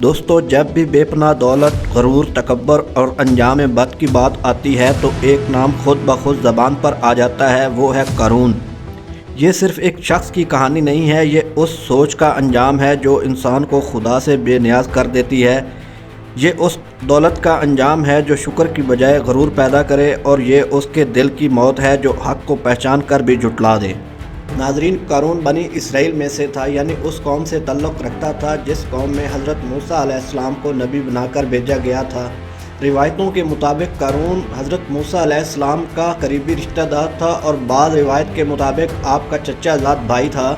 دوستو، جب بھی بے پناہ دولت، غرور، تکبر اور انجام بد کی بات آتی ہے تو ایک نام خود بخود زبان پر آ جاتا ہے، وہ ہے قارون۔ یہ صرف ایک شخص کی کہانی نہیں ہے، یہ اس سوچ کا انجام ہے جو انسان کو خدا سے بے نیاز کر دیتی ہے۔ یہ اس دولت کا انجام ہے جو شکر کی بجائے غرور پیدا کرے، اور یہ اس کے دل کی موت ہے جو حق کو پہچان کر بھی جھٹلا دے۔ ناظرین، قارون بنی اسرائیل میں سے تھا، یعنی اس قوم سے تعلق رکھتا تھا جس قوم میں حضرت موسیٰ علیہ السلام کو نبی بنا کر بھیجا گیا تھا۔ روایتوں کے مطابق قارون حضرت موسیٰ علیہ السلام کا قریبی رشتہ دار تھا، اور بعض روایت کے مطابق آپ کا چچا زاد بھائی تھا۔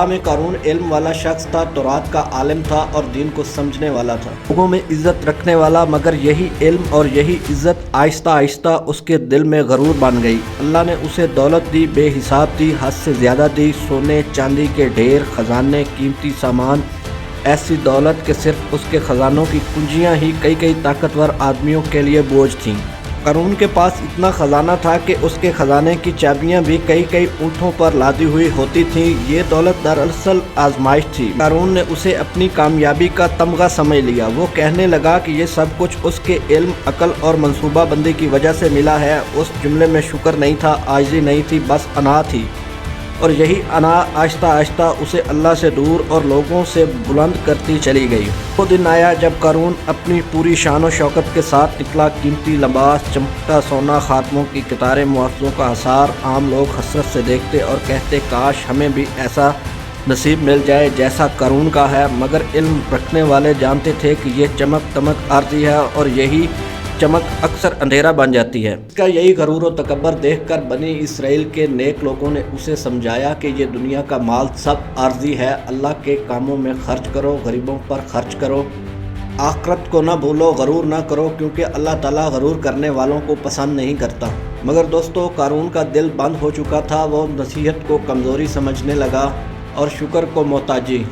میں قارون علم والا شخص تھا، تورات کا عالم تھا اور دین کو سمجھنے والا تھا، لوگوں میں عزت رکھنے والا، مگر یہی علم اور یہی عزت آہستہ آہستہ اس کے دل میں غرور بن گئی۔ اللہ نے اسے دولت دی، بے حساب دی، حد سے زیادہ دی، سونے چاندی کے ڈھیر، خزانے، قیمتی سامان، ایسی دولت کہ صرف اس کے خزانوں کی کنجیاں ہی کئی طاقتور آدمیوں کے لیے بوجھ تھیں۔ قارون کے پاس اتنا خزانہ تھا کہ اس کے خزانے کی چابیاں بھی کئی اونٹوں پر لادی ہوئی ہوتی تھیں۔ یہ دولت دراصل آزمائش تھی۔ قارون نے اسے اپنی کامیابی کا تمغہ سمجھ لیا۔ وہ کہنے لگا کہ یہ سب کچھ اس کے علم، عقل اور منصوبہ بندی کی وجہ سے ملا ہے۔ اس جملے میں شکر نہیں تھا، عاجزی نہیں تھی، بس انا تھی، اور یہی انا آہستہ آہستہ اسے اللہ سے دور اور لوگوں سے بلند کرتی چلی گئی۔ وہ دن آیا جب قارون اپنی پوری شان و شوکت کے ساتھ نکلا، قیمتی لباس، چمکتا سونا، خاتموں کی قطاریں، معاوضوں کا حصار۔ عام لوگ حسرت سے دیکھتے اور کہتے کاش ہمیں بھی ایسا نصیب مل جائے جیسا قارون کا ہے، مگر علم رکھنے والے جانتے تھے کہ یہ چمک دمک عارضی ہے، اور یہی چمک اکثر اندھیرا بن جاتی ہے۔ اس کا یہی غرور و تکبر دیکھ کر بنی اسرائیل کے نیک لوگوں نے اسے سمجھایا کہ یہ دنیا کا مال سب عارضی ہے، اللہ کے کاموں میں خرچ کرو، غریبوں پر خرچ کرو، آخرت کو نہ بھولو، غرور نہ کرو، کیونکہ اللہ تعالیٰ غرور کرنے والوں کو پسند نہیں کرتا۔ مگر دوستو، قارون کا دل بند ہو چکا تھا، وہ نصیحت کو کمزوری سمجھنے لگا اور شکر کو محتاجی۔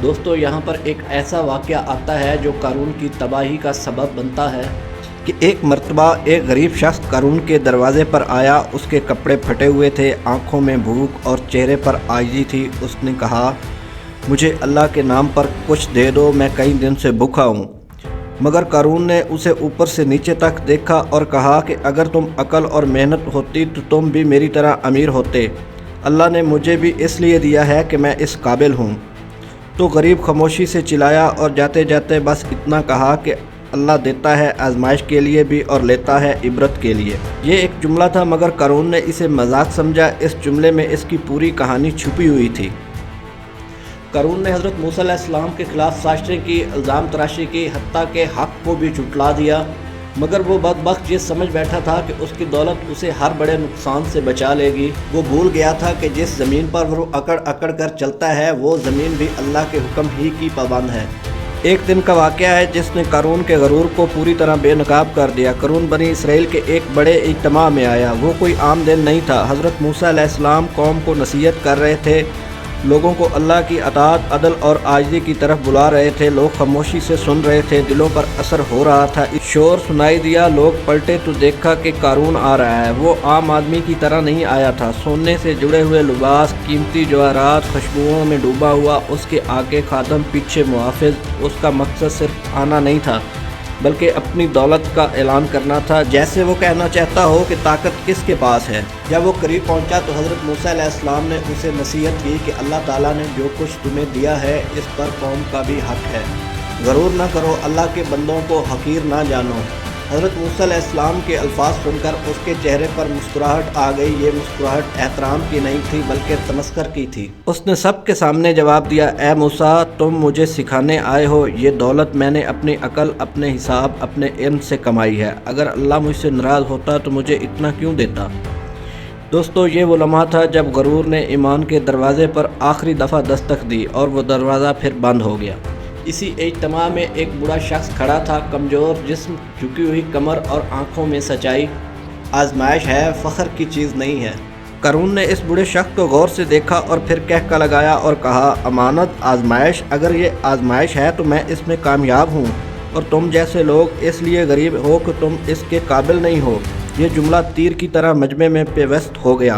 دوستو، یہاں پر ایک ایسا واقعہ آتا ہے جو قارون کی تباہی کا سبب بنتا ہے کہ ایک مرتبہ ایک غریب شخص قارون کے دروازے پر آیا۔ اس کے کپڑے پھٹے ہوئے تھے، آنکھوں میں بھوک اور چہرے پر عاجزی تھی۔ اس نے کہا، مجھے اللہ کے نام پر کچھ دے دو، میں کئی دن سے بھوکا ہوں۔ مگر قارون نے اسے اوپر سے نیچے تک دیکھا اور کہا کہ اگر تم عقل اور محنت ہوتی تو تم بھی میری طرح امیر ہوتے۔ اللہ نے مجھے بھی اس لیے دیا ہے کہ میں اس قابل ہوں۔ تو غریب خاموشی سے چلایا اور جاتے جاتے بس اتنا کہا کہ اللہ دیتا ہے آزمائش کے لیے بھی اور لیتا ہے عبرت کے لیے۔ یہ ایک جملہ تھا، مگر قارون نے اسے مذاق سمجھا۔ اس جملے میں اس کی پوری کہانی چھپی ہوئی تھی۔ قارون نے حضرت موسیٰ علیہ السلام کے خلاف سازشیں کی، الزام تراشی کی، حتیٰ کہ حق کو بھی جھٹلا دیا، مگر وہ بدبخت یہ سمجھ بیٹھا تھا کہ اس کی دولت اسے ہر بڑے نقصان سے بچا لے گی۔ وہ بھول گیا تھا کہ جس زمین پر وہ اکڑ اکڑ کر چلتا ہے، وہ زمین بھی اللہ کے حکم ہی کی پابند ہے۔ ایک دن کا واقعہ ہے جس نے قارون کے غرور کو پوری طرح بے نقاب کر دیا۔ قارون بنی اسرائیل کے ایک بڑے اجتماع میں آیا۔ وہ کوئی عام دن نہیں تھا۔ حضرت موسیٰ علیہ السلام قوم کو نصیحت کر رہے تھے، لوگوں کو اللہ کی اطاعت، عدل اور عاجزی کی طرف بلا رہے تھے۔ لوگ خاموشی سے سن رہے تھے، دلوں پر اثر ہو رہا تھا۔ شور سنائی دیا، لوگ پلٹے تو دیکھا کہ قارون آ رہا ہے۔ وہ عام آدمی کی طرح نہیں آیا تھا۔ سونے سے جڑے ہوئے لباس، قیمتی جواہرات، خوشبوؤں میں ڈوبا ہوا، اس کے آگے خادم، پیچھے محافظ۔ اس کا مقصد صرف آنا نہیں تھا، بلکہ اپنی دولت کا اعلان کرنا تھا، جیسے وہ کہنا چاہتا ہو کہ طاقت کس کے پاس ہے۔ جب وہ قریب پہنچا تو حضرت موسیٰ علیہ السلام نے اسے نصیحت کی کہ اللہ تعالیٰ نے جو کچھ تمہیں دیا ہے اس پر قوم کا بھی حق ہے۔ غرور نہ کرو، اللہ کے بندوں کو حقیر نہ جانو۔ حضرت موسیٰ علیہ السلام کے الفاظ سن کر اس کے چہرے پر مسکراہٹ آ گئی۔ یہ مسکراہٹ احترام کی نہیں تھی بلکہ تمسخر کی تھی۔ اس نے سب کے سامنے جواب دیا، اے موسیٰ، تم مجھے سکھانے آئے ہو، یہ دولت میں نے اپنی عقل، اپنے حساب، اپنے علم سے کمائی ہے۔ اگر اللہ مجھ سے ناراض ہوتا تو مجھے اتنا کیوں دیتا؟ دوستو، یہ وہ لمحہ تھا جب غرور نے ایمان کے دروازے پر آخری دفعہ دستک دی، اور وہ دروازہ پھر بند ہو گیا۔ اسی اجتماع میں ایک بوڑھا شخص کھڑا تھا، کمزور جسم، جھکی ہوئی کمر اور آنکھوں میں سچائی۔ آزمائش ہے، فخر کی چیز نہیں ہے۔ قارون نے اس بوڑھے شخص کو غور سے دیکھا اور پھر کہکا لگایا اور کہا، امانت، آزمائش، اگر یہ آزمائش ہے تو میں اس میں کامیاب ہوں، اور تم جیسے لوگ اس لیے غریب ہو کہ تم اس کے قابل نہیں ہو۔ یہ جملہ تیر کی طرح مجمع میں پیوست ہو گیا۔